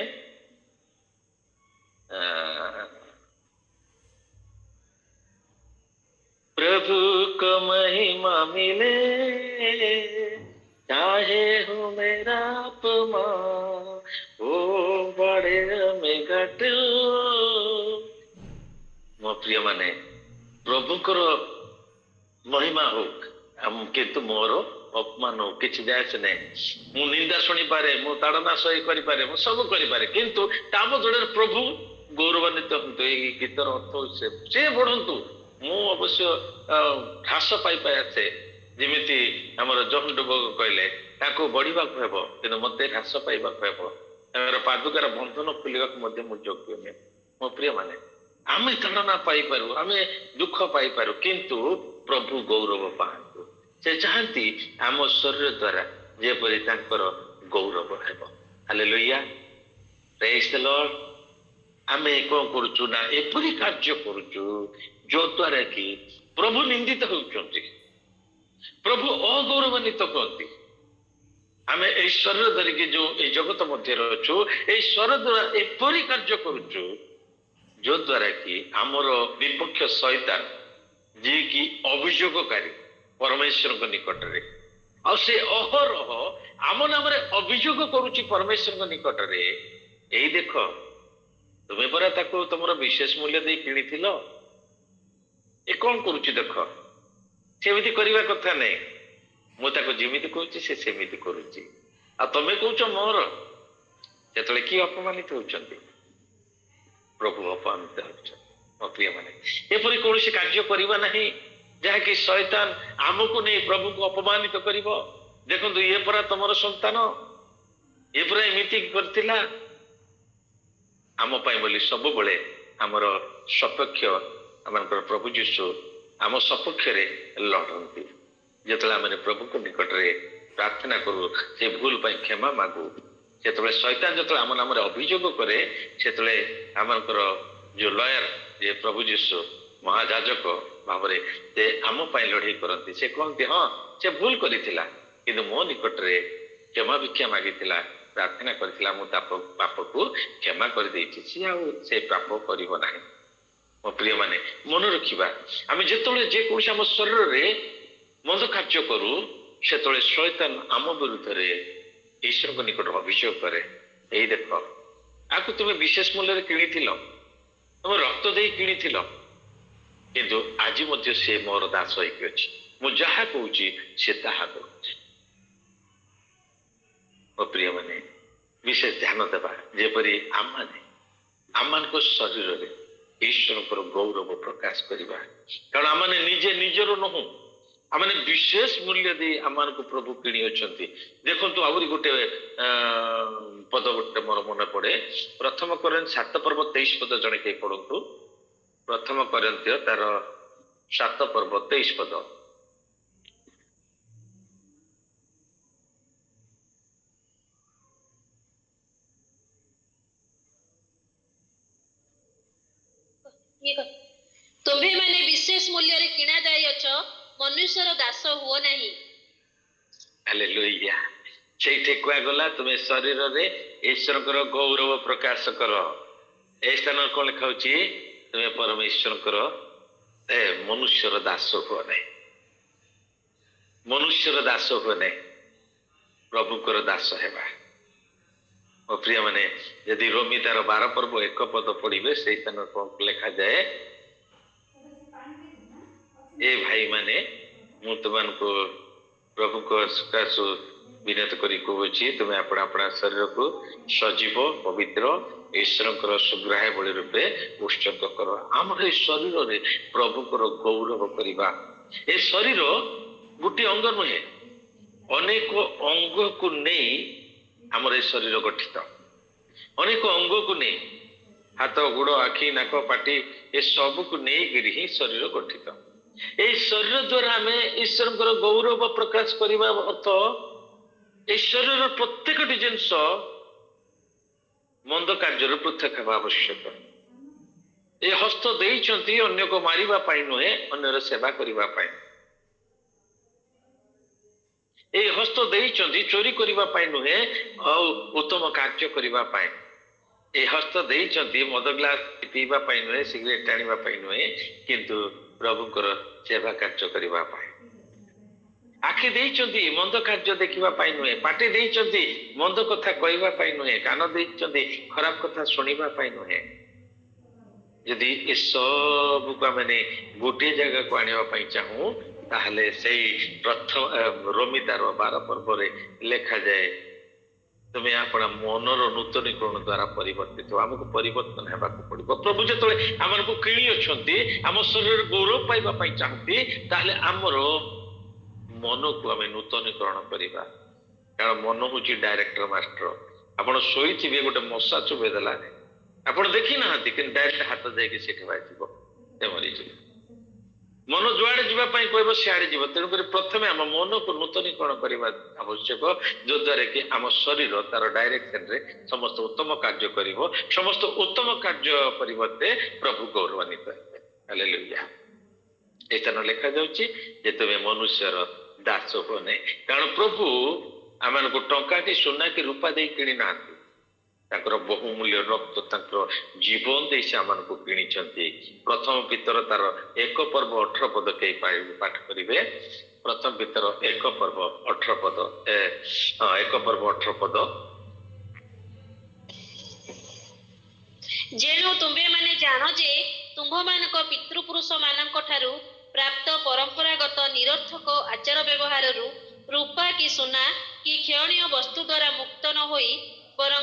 प्रभु को महिमा मिले, चाहे हो मेरा अपमान, ओ बड़े में घटू। ମୋ ପ୍ରିୟ ମାନେ ପ୍ରଭୁଙ୍କର ମହିମା ହଉ, କିନ୍ତୁ ମୋର ଅପମାନ ହଉ କିଛି ଯାଏସ ନାହିଁ। ମୁଁ ନିନ୍ଦା ଶୁଣିପାରେ, ମୁଁ ତାଡ଼ନା ସହି କରିପାରେ, ମୁଁ ସବୁ କରିପାରେ, କିନ୍ତୁ ତା ବଦଳରେ ପ୍ରଭୁ ଗୌରବାନ୍ୱିତ ହୁଅନ୍ତୁ। ଏଇ ଗୀତର ଅର୍ଥ ସେ ବଢନ୍ତୁ, ମୁଁ ଅବଶ୍ୟ ହ୍ରାସ ପାଇପାଇ ଆସେ। ଯେମିତି ଆମର ଜହନ ଡୁବକ କହିଲେ, ତାକୁ ବଢିବାକୁ ହେବ କିନ୍ତୁ ମତେ ହ୍ରାସ ପାଇବାକୁ ହେବ, ତାଙ୍କର ପାଦୁକାର ବନ୍ଧନ ଖୋଲିବାକୁ ମଧ୍ୟ ମୁଁ ଯୋଗ୍ୟ ନୁହେଁ। ମୋ ପ୍ରିୟ ମାନେ ଆମେ ତାଡ଼ନା ପାଇପାରୁ, ଆମେ ଦୁଃଖ ପାଇପାରୁ, କିନ୍ତୁ ପ୍ରଭୁ ଗୌରବ ପାଆନ୍ତୁ। ସେ ଚାହାନ୍ତି ଆମ ଶରୀର ଦ୍ୱାରା ଯେପରି ତାଙ୍କର ଗୌରବ ହେବ। ହାଲେଲୁୟା, ପ୍ରେଜ୍ ଦ ଲର୍ଡ। ଆମେ କଣ କରୁଛୁ ନା ଏପରି କାର୍ଯ୍ୟ କରୁଛୁ ଯୋଉ ଦ୍ୱାରା କି ପ୍ରଭୁ ନିନ୍ଦିତ ହେଉଛନ୍ତି, ପ୍ରଭୁ ଅଗୌରବାନ୍ୱିତ ହୁଅନ୍ତି। ଆମେ ଏଇ ଶରୀର ଧରିକି ଯୋଉ ଏଇ ଜଗତ ମଧ୍ୟରେ ଅଛୁ, ଏଇ ଶରୀର ଦ୍ୱାରା ଏପରି କାର୍ଯ୍ୟ କରୁଛୁ ଯୋଉ ଦ୍ୱାରା କି ଆମର ବିପକ୍ଷ ଶୈତାନ, ଯିଏକି ଅଭିଯୋଗକାରୀ ପରମେଶ୍ୱରଙ୍କ ନିକଟରେ, ଆଉ ସେ ଅହରହ ଆମ ନାମରେ ଅଭିଯୋଗ କରୁଛି ପରମେଶ୍ୱରଙ୍କ ନିକଟରେ। ଏଇ ଦେଖ, ତୁମେ ପରା ତାକୁ ତମର ବିଶେଷ ମୂଲ୍ୟ ଦେଇ କିଣିଥିଲ, ଏ କଣ କରୁଛି ଦେଖ, ସେମିତି କରିବା କଥା ନାହିଁ। ମୁଁ ତାକୁ ଯେମିତି କହୁଛି ସେ ସେମିତି କରୁଛି, ଆଉ ତମେ କହୁଛ ମୋର। ଯେତେବେଳେ କିଏ ଅପମାନିତ ହଉଛନ୍ତି? ପ୍ରଭୁ ଅପମାନିତ ହେଉଛନ୍ତି। ମୋ ପ୍ରିୟ ମାନେ ଏପରି କୌଣସି କାର୍ଯ୍ୟ କରିବା ନାହିଁ ଯାହାକି ଶୈତାନ ଆମକୁ ନେଇ ପ୍ରଭୁଙ୍କୁ ଅପମାନିତ କରିବ। ଦେଖନ୍ତୁ, ଇଏ ପରା ତମର ସନ୍ତାନ, ଇଏ ପରା ଏମିତି କରିଥିଲା। ଆମ ପାଇଁ ବୋଲି ସବୁବେଳେ ଆମର ସପକ୍ଷ ଆମଙ୍କର ପ୍ରଭୁ ଯୀଶୁ ଆମ ସପକ୍ଷରେ ଲଢ଼ନ୍ତି। ଯେତେବେଳେ ଆମେ ପ୍ରଭୁଙ୍କ ନିକଟରେ ପ୍ରାର୍ଥନା କରୁ, ସେ ଭୁଲ ପାଇଁ କ୍ଷମା ମାଗୁ, ସେତେବେଳେ ଶୈତାନ ଯେତେବେଳେ ଆମ ନାମରେ ଅଭିଯୋଗ କରେ, ସେତେବେଳେ ଆମଙ୍କର ଯୋଉ ଲୟର, ଯେ ପ୍ରଭୁ ଯୀଶୁ ମହାଯାଜକ, ଭାବରେ ସେ ଆମ ପାଇଁ ଲଢ଼େଇ କରନ୍ତି। ସେ କହନ୍ତି ହଁ ସେ ଭୁଲ କରିଥିଲା କିନ୍ତୁ ମୋ ନିକଟରେ କ୍ଷମା ଭିକ୍ଷା ମାଗିଥିଲା, ପ୍ରାର୍ଥନା କରିଥିଲା, ମୁଁ ତା ପାପକୁ କ୍ଷମା କରିଦେଇଛି, ସିଏ ଆଉ ସେ ପାପ କରିବ ନାହିଁ। ମୋ ପ୍ରିୟ ମାନେ ମନେ ରଖିବା, ଆମେ ଯେତେବେଳେ ଯେକୌଣସି ଆମ ଶରୀରରେ ମନ୍ଦ କାର୍ଯ୍ୟ କରୁ ସେତେବେଳେ ଶୈତାନ ଆମ ବିରୁଦ୍ଧରେ ଈଶ୍ୱରଙ୍କ ନିକଟରେ ଅଭିଯୋଗ କରେ, ଏଇ ଦେଖ ଆକୁ ତୁମେ ବିଶେଷ ମୂଲ୍ୟରେ କିଣିଥିଲ, ତମେ ରକ୍ତ ଦେଇ କିଣିଥିଲ, କିନ୍ତୁ ଆଜି ମଧ୍ୟ ସେ ମୋର ଦାସ ହେଇକି ଅଛି, ମୁଁ ଯାହା କହୁଛି ସେ ତାହା କରୁଛି। ମୋ ପ୍ରିୟ ମାନେ ବିଶେଷ ଧ୍ୟାନ ଦେବା, ଯେପରି ଆମମାନଙ୍କ ଶରୀରରେ ଈଶ୍ୱରଙ୍କର ଗୌରବ ପ୍ରକାଶ କରିବା, କାରଣ ଆମମାନେ ନିଜେ ନିଜର ନୁହଁ, ଆମମାନେ ବିଶେଷ ମୂଲ୍ୟ ଦେଇ ଆମମାନଙ୍କୁ ପ୍ରଭୁ କିଣି ଅଛନ୍ତି। ଦେଖନ୍ତୁ ଆହୁରି ଗୋଟେ ପଦ ଗୋଟେ ମୋର ମନେ ପଡେ, ପ୍ରଥମ କରିନ୍ଥୀୟ 7:23 ଜଣେ କେହି ପଢନ୍ତୁ। ପ୍ରଥମ କରିନ୍ଥୀୟ ତାର 7:23। ତୁମ୍ଭେ ମାନେ ବିଶେଷ ମୂଲ୍ୟରେ କିଣା ଯାଇଅଛ, ମନୁଷ୍ୟର ଦାସ ହୁଅ ନାହିଁ। ହାଲେଲୁୟା। ସେଇଠି କୁହାଗଲା ତୁମେ ଶରୀରରେ ଈଶ୍ୱରଙ୍କର ଗୌରବ ପ୍ରକାଶ କର। ଏ ସ୍ଥାନରେ କଣ ଲେଖା ହଉଛି, ତୁମେ ପରମେଶ୍ୱରଙ୍କର ମନୁଷ୍ୟର ଦାସ ହୁଅ ନାହିଁ, ମନୁଷ୍ୟର ଦାସ ହୁଅ ନାହିଁ, ପ୍ରଭୁଙ୍କର ଦାସ ହେବା। ମୋ ପ୍ରିୟ ମାନେ ଯଦି ରୋମୀ ତାର 12:1 ପଢିବେ, ସେଇ ସ୍ଥାନରେ କଣ ଲେଖାଯାଏ, ଏ ଭାଇ ମାନେ ମୁଁ ତୁମମାନଙ୍କୁ ପ୍ରଭୁଙ୍କ ସକାଶୁ ବିନତ କରି କହୁଛି, ତୁମେ ଆପଣା ଆପଣା ଶରୀରକୁ ସଜୀବ ପବିତ୍ର ଈଶ୍ୱରଙ୍କର ସୁଗ୍ରାହ୍ୟ ବଳି ରୂପେ ଉତ୍ସର୍ଗ କର। ଆମର ଏ ଶରୀରରେ ପ୍ରଭୁଙ୍କର ଗୌରବ କରିବା। ଏ ଶରୀର ଗୋଟିଏ ଅଙ୍ଗ ନୁହେଁ, ଅନେକ ଅଙ୍ଗକୁ ନେଇ ଆମର ଏ ଶରୀର ଗଠିତ, ଅନେକ ଅଙ୍ଗକୁ ନେଇ, ହାତ ଗୋଡ଼ ଆଖି ନାକ ପାଟି ଏ ସବୁକୁ ନେଇକିରି ହିଁ ଶରୀର ଗଠିତ। এই ଶରୀର ଦ୍ୱାରା ଆମେ ଈଶ୍ୱରଙ୍କର ଗୌରବ ପ୍ରକାଶ କରିବା ଅର୍ଥ, এই ଶରୀରର ପ୍ରତ୍ୟେକଟି ଜିନିଷ ମନ୍ଦ କାର୍ଯ୍ୟରୁ ପୃଥକ ହେବା ଆବଶ୍ୟକ। ଏ ହସ୍ତ ଦେଇଛନ୍ତି ଅନ୍ୟକୁ ମାରିବା ପାଇଁ ନୁହେଁ, ଅନ୍ୟର ସେବା କରିବା ପାଇଁ। এই ହସ୍ତ ଦେଇଛନ୍ତି ଚୋରି କରିବା ପାଇଁ ନୁହେଁ, ଆଉ ଉତ୍ତମ କାର୍ଯ୍ୟ କରିବା ପାଇଁ। এই ହସ୍ତ ଦେଇଛନ୍ତି ମଦ ଗ୍ଲାସ ପିଇବା ପାଇଁ ନୁହେଁ, ସିଗାରେଟ ଟାଣିବା ପାଇଁ ନୁହେଁ, କିନ୍ତୁ ପ୍ରଭୁଙ୍କର ସେବା କାର୍ଯ୍ୟ କରିବା ପାଇଁ। ଆଖି ଦେଇଛନ୍ତି ମନ୍ଦ କାର୍ଯ୍ୟ ଦେଖିବା ପାଇଁ ନୁହେଁ, ପାଟି ଦେଇଛନ୍ତି ମନ୍ଦ କଥା କହିବା ପାଇଁ ନୁହେଁ, କାନ ଦେଇଛନ୍ତି ଖରାପ କଥା ଶୁଣିବା ପାଇଁ ନୁହେଁ। ଯଦି ଏସବୁକୁ ଆମେ ଗୋଟିଏ ଜାଗାକୁ ଆଣିବା ପାଇଁ ଚାହୁଁ, ତାହେଲେ ସେଇ ପ୍ରଥମ ରୋମୀ ତାର 12 ଲେଖାଯାଏ, ତୁମେ ଆପଣ ମନର ନୂତନୀକରଣ ଦ୍ୱାରା ପରିବର୍ତ୍ତିତ। ଆମକୁ ପରିବର୍ତ୍ତନ ହେବାକୁ ପଡିବ। ପ୍ରଭୁ ଯେତେବେଳେ ଆମକୁ କିଣି ଅଛନ୍ତି, ଆମ ଶରୀରରେ ଗୌରବ ପାଇବା ପାଇଁ ଚାହାନ୍ତି, ତାହେଲେ ଆମର ମନକୁ ଆମେ ନୂତନୀକରଣ କରିବା। କାରଣ ମନ ହଉଛି ଡାଇରେକ୍ଟର ମାଷ୍ଟର। ଆପଣ ଶୋଇଥିବେ, ଗୋଟେ ମଶା ଚୋବେଇ ଦେଲା, ଆପଣ ଦେଖି ନାହାନ୍ତି, କିନ୍ତୁ ଡାଇରେକ୍ଟ ହାତ ଯାଇକି ସେଠି ବାଜିବ, ସେ ମରିଯିବ। ମନ ଯୁଆଡେ ଯିବା ପାଇଁ କହିବ ସିଆଡେ ଯିବ। ତେଣୁକରି ପ୍ରଥମେ ଆମ ମନକୁ ନୂତନୀକରଣ କରିବା ଆବଶ୍ୟକ, ଯୋଦ୍ୱାରା କି ଆମ ଶରୀର ତାର ଡାଇରେକ୍ସନରେ ସମସ୍ତ ଉତ୍ତମ କାର୍ଯ୍ୟ କରିବ। ସମସ୍ତ ଉତ୍ତମ କାର୍ଯ୍ୟ ପରିବର୍ତ୍ତେ ପ୍ରଭୁ ଗୌରବାନ୍ୱିତ ହେବେ। ହାଲେଲୁୟା। এই ସ୍ଥାନ ଲେଖାଯାଉଛି ଯେ ତୁମେ ମନୁଷ୍ୟର ଦାସ ହୁଅ ନାହିଁ, କାରଣ ପ୍ରଭୁ ଆମମାନଙ୍କୁ ଟଙ୍କା କି ସୁନା କି ରୂପା ଦେଇ କିଣି ନାହାନ୍ତି, ତାଙ୍କର ବହୁମୂଲ୍ୟ ରକ୍ତ, ତାଙ୍କର ଜୀବନ ଦେଇ ସେ ଆମମାନଙ୍କୁ କିଣିଛନ୍ତି। ପ୍ରଥମ ପିତର ତାର 1:18 କେହି ପାଠ କରିବେ। ପ୍ରଥମ ପିତର 1:18, 1:18। ଯେଣୁ ତୁମ୍ଭେମାନେ ଜାଣ ଯେ ତୁମ୍ଭମାନଙ୍କ ପିତୃପୁରୁଷ ମାନଙ୍କ ଠାରୁ ପ୍ରାପ୍ତ ପରମ୍ପରାଗତ ନିରର୍ଥକ ଆଚାର ବ୍ୟବହାରରୁ ରୂପା କି ସୁନା କି କ୍ଷୟଣୀୟ ବସ୍ତୁ ଦ୍ୱାରା ମୁକ୍ତ ନ ହୋଇ ବରଂ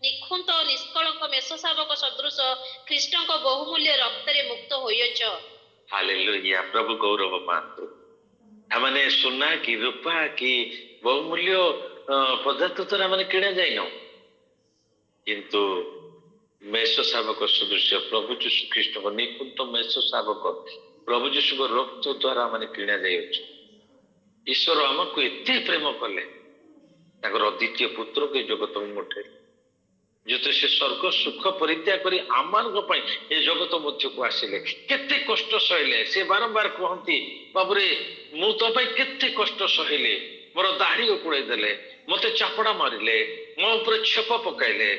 ନିଖୁନ୍ତ ନିଷ୍କଳଙ୍କ ମେଷଶାବକ ସଦୃଶ ଖ୍ରୀଷ୍ଟଙ୍କ ବହୁମୂଲ୍ୟ ରକ୍ତରେ ମୁକ୍ତ ହୋଇଅଛ। ହାଲେଲୁୟା। ପ୍ରଭୁ ଗୌରବ ପାଆନ୍ତୁ। ଆମମାନେ ସୁନା କି ରୂପା କି ବହୁମୂଲ୍ୟ ପଦାର୍ଥ ଦ୍ୱାରା ଆମେ କିଣା ଯାଇନ, କିନ୍ତୁ ମେଷ ଶାବକ ସଦୃଶ୍ୟ ପ୍ରଭୁ ଯୀଶୁ ଖ୍ରୀଷ୍ଟଙ୍କ ନିଖୁନ୍ତ ମେଷ ଶାବକ ପ୍ରଭୁ ଯୀଶୁଙ୍କ ରକ୍ତ ଦ୍ୱାରା ଆମେ କିଣା ଯାଇଅଛୁ। ଈଶ୍ୱର ଆମକୁ ଏତେ ପ୍ରେମ କଲେ, ତାଙ୍କର ଦ୍ୱିତୀୟ ପୁତ୍ରକୁ ଜଗତ ମୁଠେଇଲେ। ଯେତେ ସେ ସ୍ୱର୍ଗ ସୁଖ ପରିତ୍ୟାଗ କରି ଆମମାନଙ୍କ ପାଇଁ ଏ ଜଗତ ମଧ୍ୟକୁ ଆସିଲେ, କେତେ କଷ୍ଟ ସହିଲେ। ସେ ବାରମ୍ବାର କହନ୍ତି, ବାବୁରେ ମୁଁ ତୋ ପାଇଁ କେତେ କଷ୍ଟ ସହିଲି। ମୋର ଦାଢ଼ି ଉପୁଡ଼େଇ ଦେଲେ, ମତେ ଚାପଡ଼ା ମାରିଲେ, ମୋ ଉପରେ ଛେପ ପକାଇଲେ,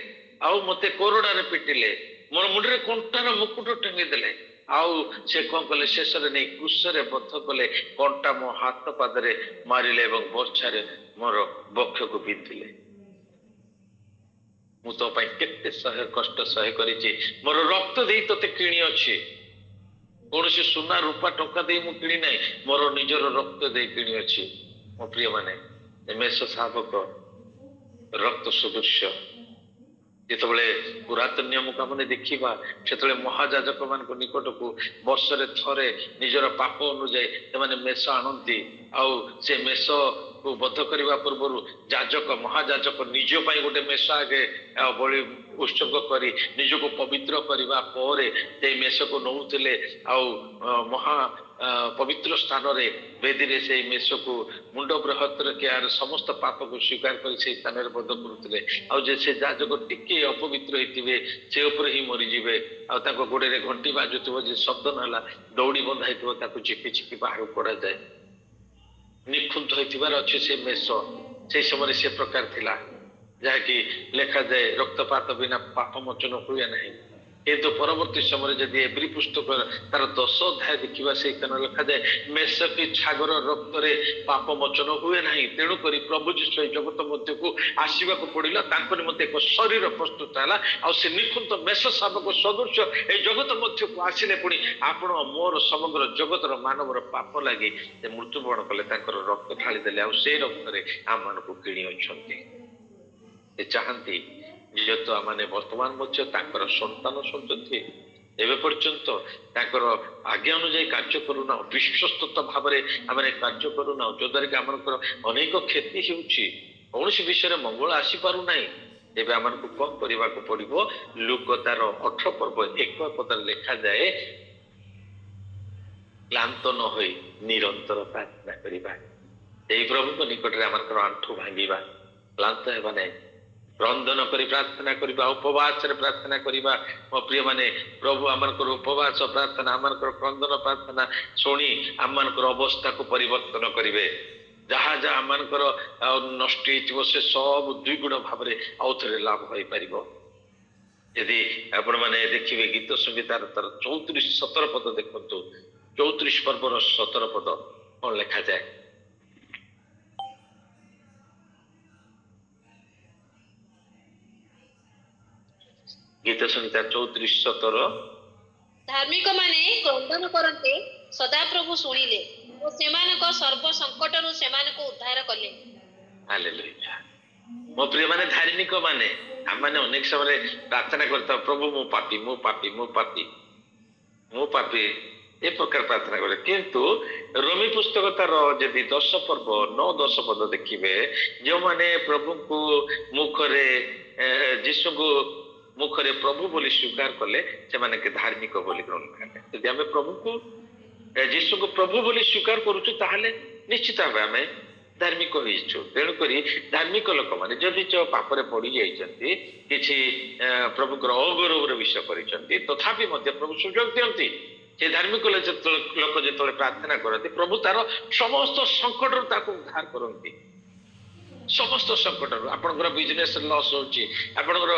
ଆଉ ମତେ କୋରଡ଼ାରେ ପିଟିଲେ, ମୋର ମୁଣ୍ଡରେ କଣ୍ଟାର ମୁକୁଟ ଟଙ୍ଗି ଦେଲେ, ଆଉ ସେ କଣ କଲେ, ଶେଷରେ ନେଇ କ୍ରୁଶରେ ବଦ୍ଧ କଲେ, କଣ୍ଟା ମୋ ହାତ ପାଦରେ ମାରିଲେ ଏବଂ ବର୍ଚ୍ଛାରେ ମୋର ବକ୍ଷକୁ ବିନ୍ଧିଲେ। ମୁଁ ତୋ ପାଇଁ କେତେ କଷ୍ଟ ସହ୍ୟ କରିଛି। ମୋର ରକ୍ତ ଦେଇ ତୋତେ କିଣି ଅଛି। କୌଣସି ସୁନା ରୂପା ଟଙ୍କା ଦେଇ ମୁଁ କିଣି ନାହିଁ, ମୋର ନିଜର ରକ୍ତ ଦେଇ କିଣି ଅଛି। ମୋ ପ୍ରିୟ ମାନେ, ମେଷ ଶାବକ ରକ୍ତ ସଦୃଶ୍ୟ। ଯେତେବେଳେ ପୁରାତନ ନିୟମକୁ ଆମେ ଦେଖିବା, ସେତେବେଳେ ମହାଯାଜକ ମାନଙ୍କ ନିକଟକୁ ବର୍ଷରେ ଥରେ ନିଜର ପାପ ଅନୁଯାୟୀ ସେମାନେ ମେଷ ଆଣନ୍ତି। ଆଉ ସେ ମେଷକୁ ବଧ କରିବା ପୂର୍ବରୁ ଯାଜକ ମହାଯାଜକ ନିଜ ପାଇଁ ଗୋଟେ ମେଷ ଆଗେ ବଳି ଉତ୍ସର୍ଗ କରି ନିଜକୁ ପବିତ୍ର କରିବା ପରେ ସେଇ ମେଷକୁ ନଉଥିଲେ, ଆଉ ମହା ପବିତ୍ର ସ୍ଥାନରେ ବେଦୀରେ ସେଇ ମେଷକୁ ମୁଣ୍ଡ ବୃହତ ରଖିବାର ସମସ୍ତ ପାପକୁ ସ୍ୱୀକାର କରି ସେଇ ସ୍ଥାନରେ ବଧ କରୁଥିଲେ। ଆଉ ଯେ ସେ ଯାଜକ ଟିକେ ଅପବିତ୍ର ହେଇଥିବେ, ସେ ଉପରେ ହିଁ ମରିଯିବେ। ଆଉ ତାଙ୍କ ଗୋଡରେ ଘଣ୍ଟି ବାଜୁଥିବ, ଯେ ଶବ୍ଦ ନହେଲା ଦୌଡ଼ି ବନ୍ଧା ହେଇଥିବ, ତାକୁ ଚିପି ଚିପି ବାହାରକୁ କଢାଯାଏ। ନିଖୁନ୍ତ ହେଇଥିବାର ଅଛି ସେ ମେଷ। ସେଇ ସମୟରେ ସେ ପ୍ରକାର ଥିଲା, ଯାହାକି ଲେଖାଯାଏ ରକ୍ତପାତ ବିନା ପାପ ମୋଚନ ହୁଏ ନାହିଁ। କିନ୍ତୁ ପରବର୍ତ୍ତୀ ସମୟରେ ଯଦି ଏବ୍ରୀ ପୁସ୍ତକ ତାର 10 ଅଧ୍ୟାୟ ଦେଖିବା, ସେଇখানে ଲେଖାଯାଏ ମେଷ କି ଛାଗର ରକ୍ତରେ ପାପ ମୋଚନ ହୁଏ ନାହିଁ। ତେଣୁକରି ପ୍ରଭୁ ଯୀଶୁ ଏ ଜଗତ ମଧ୍ୟକୁ ଆସିବାକୁ ପଡ଼ିଲା, ତାଙ୍କ ନିମନ୍ତେ ଏକ ଶରୀର ପ୍ରସ୍ତୁତ ହେଲା। ଆଉ ସେ ନିଖୁନ୍ତ ମେଷ ଶାବକ ସଦୃଶ୍ୟ ଏ ଜଗତ ମଧ୍ୟକୁ ଆସିଲେ, ପୁଣି ଆପଣ ମୋର ସମଗ୍ର ଜଗତର ମାନବର ପାପ ଲାଗି ସେ ମୃତ୍ୟୁବରଣ କଲେ, ତାଙ୍କର ରକ୍ତ ଢାଳି ଦେଲେ। ଆଉ ସେଇ ରକ୍ତରେ ଆମମାନଙ୍କୁ କିଣି ଅଛନ୍ତି। ସେ ଚାହାନ୍ତି ଯେହେତୁ ଆମେ ବର୍ତ୍ତମାନ ମଧ୍ୟ ତାଙ୍କର ସନ୍ତାନ ସନ୍ତତି, ଏବେ ପର୍ଯ୍ୟନ୍ତ ତାଙ୍କର ଆଜ୍ଞା ଅନୁଯାୟୀ କାର୍ଯ୍ୟ କରୁନାହୁଁ, ବିଶ୍ୱସ୍ତ ଭାବରେ ଆମେ କାର୍ଯ୍ୟ କରୁନାହୁଁ, ଯଦ୍ୱାରା କି ଆମଙ୍କର ଅନେକ କ୍ଷତି ହେଉଛି, କୌଣସି ବିଷୟରେ ମଙ୍ଗଳ ଆସିପାରୁନାହିଁ। ଏବେ ଆମକୁ କଣ କରିବାକୁ ପଡିବ? ଲୁକ ତାର 18 ପର୍ବ 1 ପଦରେ ଲେଖାଯାଏ, କ୍ଳାନ୍ତ ନ ହୋଇ ନିରନ୍ତର ପ୍ରାର୍ଥନା କରିବା। ଏହି ପ୍ରଭୁଙ୍କ ନିକଟରେ ଆମଙ୍କର ଆଣ୍ଠୁ ଭାଙ୍ଗିବା, କ୍ଳାନ୍ତ ହେବା ନାହିଁ, କ୍ରନ୍ଦନ କରି ପ୍ରାର୍ଥନା କରିବା, ଉପବାସରେ ପ୍ରାର୍ଥନା କରିବା। ମୋ ପ୍ରିୟ ମାନେ, ପ୍ରଭୁ ଆମଙ୍କର ଉପବାସ ପ୍ରାର୍ଥନା, ଆମଙ୍କର କ୍ରନ୍ଦନ ପ୍ରାର୍ଥନା ଶୁଣି ଆମମାନଙ୍କର ଅବସ୍ଥାକୁ ପରିବର୍ତ୍ତନ କରିବେ। ଯାହା ଯାହା ଆମମାନଙ୍କର ନଷ୍ଟ ହେଇଥିବ, ସେ ସବୁ ଦ୍ୱିଗୁଣ ଭାବରେ ଆଉ ଥରେ ଲାଭ ହୋଇପାରିବ। ଯଦି ଆପଣ ମାନେ ଦେଖିବେ ଗୀତ ସଂହିତାର ତାର 34-17 ପଦ ଦେଖନ୍ତୁ। 34 ପର୍ବର 17 ପଦ କଣ ଲେଖାଯାଏ? ଗୀତ ସଂହିତା 34-17। ଧାର୍ମିକ ମାନେ କ୍ରନ୍ଦନ କରନ୍ତେ ସଦାପ୍ରଭୁ ଶୁଣିଲେ ଓ ସେମାନଙ୍କ ସର୍ବ ସଙ୍କଟରୁ ସେମାନଙ୍କୁ ଉଦ୍ଧାର କଲେ। ହାଲେଲୁୟା। ମୋ ପ୍ରିୟ ମାନେ, ଧାର୍ମିକ ମାନେ ଆମମାନେ ଅନେକ ସମୟରେ ପ୍ରାର୍ଥନା କରିଥାଉ, ପ୍ରଭୁ ମୁଁ ପାପୀ, ମୁଁ ପାପୀ, ମୁଁ ପାପୀ, ମୁଁ ପାପୀ, ଏ ପ୍ରକାର ପ୍ରାର୍ଥନା କରେ। କିନ୍ତୁ ରୋମୀ ପୁସ୍ତକ ତାର ଯଦି 10 ପର୍ବ 9-10 ପଦ ଦେଖିବେ, ଯେଉଁମାନେ ପ୍ରଭୁଙ୍କୁ ମୁଖରେ ଯୀଶୁଙ୍କୁ ମୁଖରେ ପ୍ରଭୁ ବୋଲି ସ୍ୱୀକାର କଲେ, ସେମାନେ ଧାର୍ମିକ ବୋଲି ଗ୍ରହଣ କଲେ। ଯଦି ଆମେ ପ୍ରଭୁଙ୍କୁ ଯୀଶୁଙ୍କୁ ପ୍ରଭୁ ବୋଲି ସ୍ୱୀକାର କରୁଛୁ, ତାହେଲେ ନିଶ୍ଚିତ ଭାବେ ଆମେ ଧାର୍ମିକ ହେଇଛୁ। ତେଣୁକରି ଧାର୍ମିକ ଲୋକମାନେ ଯଦି ପାପରେ ପଡି ଯାଇଛନ୍ତି, କିଛି ପ୍ରଭୁଙ୍କର ଅଗୌରବର ବିଷୟ କରିଛନ୍ତି, ତଥାପି ମଧ୍ୟ ପ୍ରଭୁ ସୁଯୋଗ ଦିଅନ୍ତି। ସେ ଧାର୍ମିକ ଲୋକ ଯେତେବେଳେ ପ୍ରାର୍ଥନା କରନ୍ତି, ପ୍ରଭୁ ତାର ସମସ୍ତ ସଙ୍କଟରୁ ତାକୁ ଉଦ୍ଧାର କରନ୍ତି। ସମସ୍ତ ସଙ୍କଟରୁ। ଆପଣଙ୍କର ବିଜନେସ ଲସ୍ ହଉଛି, ଆପଣଙ୍କର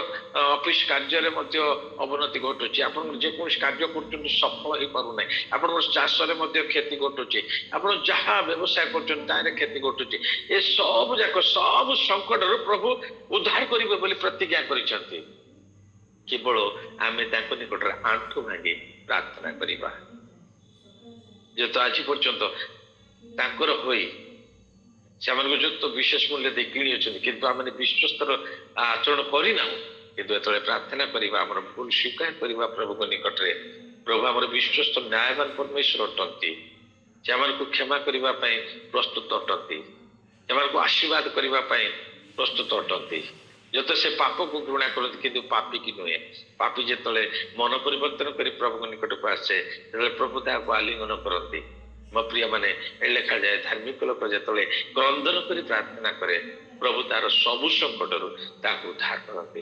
ଅଫିସ କାର୍ଯ୍ୟରେ ମଧ୍ୟ ଅବନତି ଘଟୁଛି, ଆପଣଙ୍କର ଯେକୌଣସି କାର୍ଯ୍ୟ କରୁଛନ୍ତି ସଫଳ ହେଇପାରୁନାହିଁ, ଆପଣଙ୍କର ଚାଷରେ ମଧ୍ୟ କ୍ଷତି ଘଟୁଛି, ଆପଣ ଯାହା ବ୍ୟବସାୟ କରୁଛନ୍ତି ତାରେ କ୍ଷତି ଘଟୁଛି, ଏ ସବୁ ଯାକ ସବୁ ସଙ୍କଟରୁ ପ୍ରଭୁ ଉଦ୍ଧାର କରିବେ ବୋଲି ପ୍ରତିଜ୍ଞା କରିଛନ୍ତି। କେବଳ ଆମେ ତାଙ୍କ ନିକଟରେ ଆଣ୍ଠୁ ଭାଙ୍ଗି ପ୍ରାର୍ଥନା କରିବା। ଯେହେତୁ ଆଜି ପର୍ଯ୍ୟନ୍ତ ତାଙ୍କର ହୋଇ ସେମାନଙ୍କୁ ଯତ ବିଶେଷ ମୂଲ୍ୟ ଦେଇ କିଣି ଅଛନ୍ତି, କିନ୍ତୁ ଆମେ ବିଶ୍ୱସ୍ତର ଆଚରଣ କରିନାହୁଁ। କିନ୍ତୁ ଯେତେବେଳେ ପ୍ରାର୍ଥନା କରିବା, ଆମର ଭୁଲ ସ୍ୱୀକାର କରିବା ପ୍ରଭୁଙ୍କ ନିକଟରେ, ପ୍ରଭୁ ଆମର ବିଶ୍ୱସ୍ତ ନ୍ୟାୟବାନ ପରମେଶ୍ୱର ଅଟନ୍ତି। ସେମାନଙ୍କୁ କ୍ଷମା କରିବା ପାଇଁ ପ୍ରସ୍ତୁତ ଅଟନ୍ତି, ସେମାନଙ୍କୁ ଆଶୀର୍ବାଦ କରିବା ପାଇଁ ପ୍ରସ୍ତୁତ ଅଟନ୍ତି। ଯତ ସେ ପାପକୁ ଘୃଣା କରନ୍ତି, କିନ୍ତୁ ପାପୀ କି ନୁହେଁ। ପାପୀ ଯେତେବେଳେ ମନ ପରିବର୍ତ୍ତନ କରି ପ୍ରଭୁଙ୍କ ନିକଟକୁ ଆସେ, ସେତେବେଳେ ପ୍ରଭୁ ତାହାକୁ ଆଲିଙ୍ଗନ କରନ୍ତି। ମୋ ପ୍ରିୟ ମାନେ, ଲେଖାଯାଏ ଧାର୍ମିକ ଲୋକ ଯେତେବେଳେ କ୍ରନ୍ଦନ କରି ପ୍ରାର୍ଥନା କରେ, ପ୍ରଭୁ ତାର ସବୁ ସଙ୍କଟରୁ ତାକୁ ଉଦ୍ଧାର କରନ୍ତି।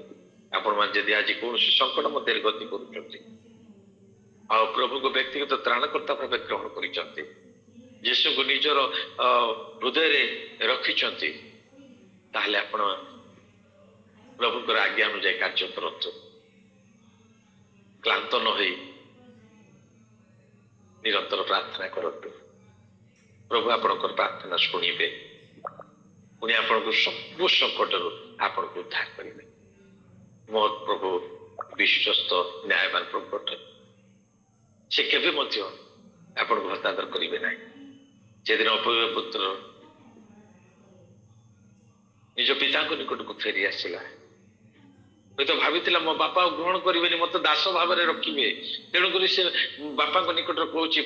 आपण ମାନେ ଯଦି ଆଜି କୌଣସି ସଙ୍କଟ ମଧ୍ୟରେ ଗତି କରୁଛନ୍ତି ଆଉ ପ୍ରଭୁଙ୍କୁ ବ୍ୟକ୍ତିଗତ ତ୍ରାଣକର୍ତ୍ତା ଭାବେ ଗ୍ରହଣ କରିଛନ୍ତି, ଯୀଶୁଙ୍କୁ ନିଜର ହୃଦୟରେ ରଖିଛନ୍ତି, ତାହେଲେ ଆପଣ ପ୍ରଭୁଙ୍କର ଆଜ୍ଞା ଅନୁଯାୟୀ କାର୍ଯ୍ୟ କରନ୍ତୁ। କ୍ଳାନ୍ତ ନ ହୋଇ ନିରନ୍ତର ପ୍ରାର୍ଥନା କରନ୍ତୁ। ପ୍ରଭୁ ଆପଣଙ୍କର ପ୍ରାର୍ଥନା ଶୁଣିବେ, ପୁଣି ଆପଣଙ୍କୁ ସବୁ ସଙ୍କଟରୁ ଆପଣଙ୍କୁ ଉଦ୍ଧାର କରିବେ। ମୋ ପ୍ରଭୁ ବିଶ୍ୱସ୍ତ ନ୍ୟାୟବାନ ପ୍ରଭୁ ଅଟନ୍ତି। ସେ କେବେ ମଧ୍ୟ ଆପଣଙ୍କୁ ହସ୍ତାନ୍ତର କରିବେ ନାହିଁ। ସେଦିନ ଅପବ୍ୟ ପୁତ୍ର ନିଜ ପିତାଙ୍କ ନିକଟକୁ ଫେରି ଆସିଲା, ହୁଏତ ଭାବିଥିଲା ମୋ ବାପା ଗ୍ରହଣ କରିବେନି, ମତେ ଦାସ ଭାବରେ ରଖିବେ। ତେଣୁକରି ସେ ବାପାଙ୍କ ନିକଟରେ କହୁଛି,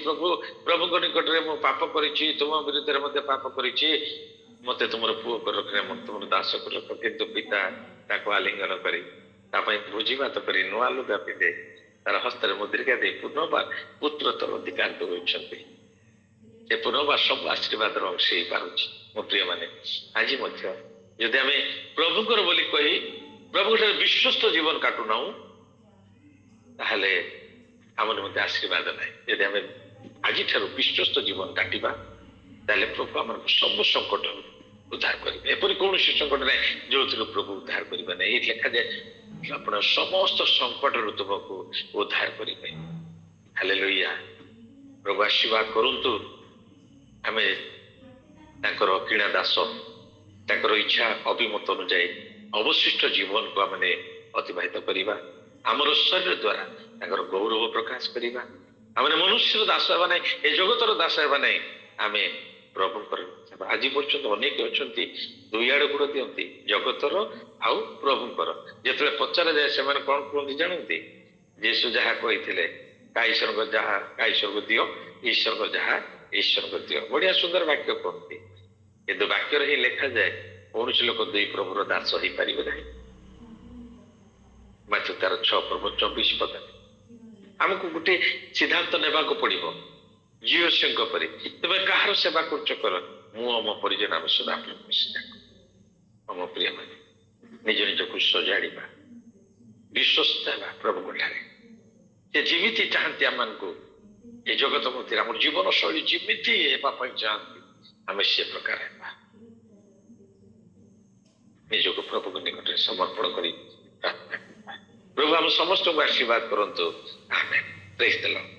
ପ୍ରଭୁଙ୍କ ନିକଟରେ ମୁଁ ପାପ କରିଛି, ତୁମ ବିରୁଦ୍ଧରେ ମଧ୍ୟ ପାପ କରିଛି, ମତେ ତୁମର ପୁଅ କରି ରଖିଲେ, ମତେ ତୁମର ଦାସ କରି ରଖ। କିନ୍ତୁ ପିତା ତାକୁ ଆଲିଙ୍ଗନ କରି ତା ପାଇଁ ଭୋଜିଭାତ କରି ନୂଆ ଲୁଗା ପିନ୍ଧେ ତାର ହସ୍ତରେ ମୁଦ୍ରିକା ଦେଇ ପୁନର୍ବାର ପୁତ୍ର ତର ଅଧିକାନ୍ତ ହୋଇଛନ୍ତି। ସେ ପୁନର୍ବାର ସବୁ ଆଶୀର୍ବାଦର ଅଂଶ ହେଇପାରୁଛି। ମୋ ପ୍ରିୟ ମାନେ, ଆଜି ମଧ୍ୟ ଯଦି ଆମେ ପ୍ରଭୁଙ୍କର ବୋଲି କହି ପ୍ରଭୁଠାରେ ବିଶ୍ୱସ୍ତ ଜୀବନ କାଟୁନାହୁଁ, ତାହେଲେ ଆମ ନିମନ୍ତେ ଆଶୀର୍ବାଦ ନାହିଁ। ଯଦି ଆମେ ଆଜିଠାରୁ ବିଶ୍ୱସ୍ତ ଜୀବନ କାଟିବା, ତାହେଲେ ପ୍ରଭୁ ଆମକୁ ସବୁ ସଙ୍କଟରୁ ଉଦ୍ଧାର କରିବେ। ଏପରି କୌଣସି ସଙ୍କଟ ନାହିଁ ଯୋଉଥିରୁ ପ୍ରଭୁ ଉଦ୍ଧାର କରିବେ ନାହିଁ। ଏଇ ଲେଖାଯାଏ ଆପଣ ସମସ୍ତ ସଙ୍କଟରୁ ତୁମକୁ ଉଦ୍ଧାର କରିବେ। ହାଲେଲୁୟା। ପ୍ରଭୁ ଆଶୀର୍ବାଦ କରନ୍ତୁ। ଆମେ ତାଙ୍କର କିଣା ଦାସ, ତାଙ୍କର ଇଚ୍ଛା ଅଭିମତ ଅନୁଯାୟୀ ଅବଶିଷ୍ଟ ଜୀବନକୁ ଆମେ ଅତିବାହିତ କରିବା। ଆମର ଶରୀର ଦ୍ୱାରା ତାଙ୍କର ଗୌରବ ପ୍ରକାଶ କରିବା। ଆମେ ମନୁଷ୍ୟର ଦାସ ହେବା ନାହିଁ, ଏ ଜଗତର ଦାସ ହେବା ନାହିଁ, ଆମେ ପ୍ରଭୁଙ୍କର। ଆଜି ପର୍ଯ୍ୟନ୍ତ ଅନେକ ଅଛନ୍ତି ଦୁଇ ଆଡେ ଗୋଡ଼ ଦିଅନ୍ତି, ଜଗତର ଆଉ ପ୍ରଭୁଙ୍କର। ଯେତେବେଳେ ପଚରାଯାଏ ସେମାନେ କଣ କୁହନ୍ତି ଜାଣନ୍ତି? ଯୀଶୁ ଯାହା କହିଥିଲେ, ଈଶ୍ୱରଙ୍କ ଯାହା ଈଶ୍ୱରକୁ ଦିଅ, ଈଶ୍ୱରଙ୍କ ଯାହା ଈଶ୍ୱରଙ୍କୁ ଦିଅ। ବଢିଆ ସୁନ୍ଦର ବାକ୍ୟ କୁହନ୍ତି, କିନ୍ତୁ ବାକ୍ୟରେ ହିଁ ଲେଖାଯାଏ କୌଣସି ଲୋକ ଦୁଇ ପ୍ରଭୁର ଦାସ ହେଇପାରିବେ ନାହିଁ। ମାତ୍ର ତାର 6:24 ଆମକୁ ଗୋଟେ ସିଦ୍ଧାନ୍ତ ନେବାକୁ ପଡିବ। ଝିଅଙ୍କ ପରି ତେବେ କାହାର ସେବା କରୁଛ କର, ମୁଁ ଆମ ପରିଜନ ଆମେ ସଦା ଆପଣଙ୍କୁ ସେବା କରୁ। ଆମ ପ୍ରିୟ ମାନେ, ନିଜ ନିଜକୁ ସଜାଡ଼ିବା, ବିଶ୍ୱସ୍ତ ହେବା ପ୍ରଭୁଙ୍କ ଠାରେ। ସେ ଯେମିତି ଚାହାନ୍ତି ଆମମାନଙ୍କୁ ଏ ଜଗତ ମଧ୍ୟରେ ଆମର ଜୀବନ ଶୈଳୀ ଯେମିତି ହେବା ପାଇଁ ଚାହାନ୍ତି, ଆମେ ସେ ପ୍ରକାର ହେବା। ନିଜକୁ ପ୍ରଭୁଙ୍କ ନିକଟରେ ସମର୍ପଣ କରି ପ୍ରାର୍ଥନା କରିବା। ପ୍ରଭୁ ଆମ ସମସ୍ତଙ୍କୁ ଆଶୀର୍ବାଦ କରନ୍ତୁ। ଆମେନ୍। ପ୍ରେଜ୍ ଦ ଲର୍ଡ।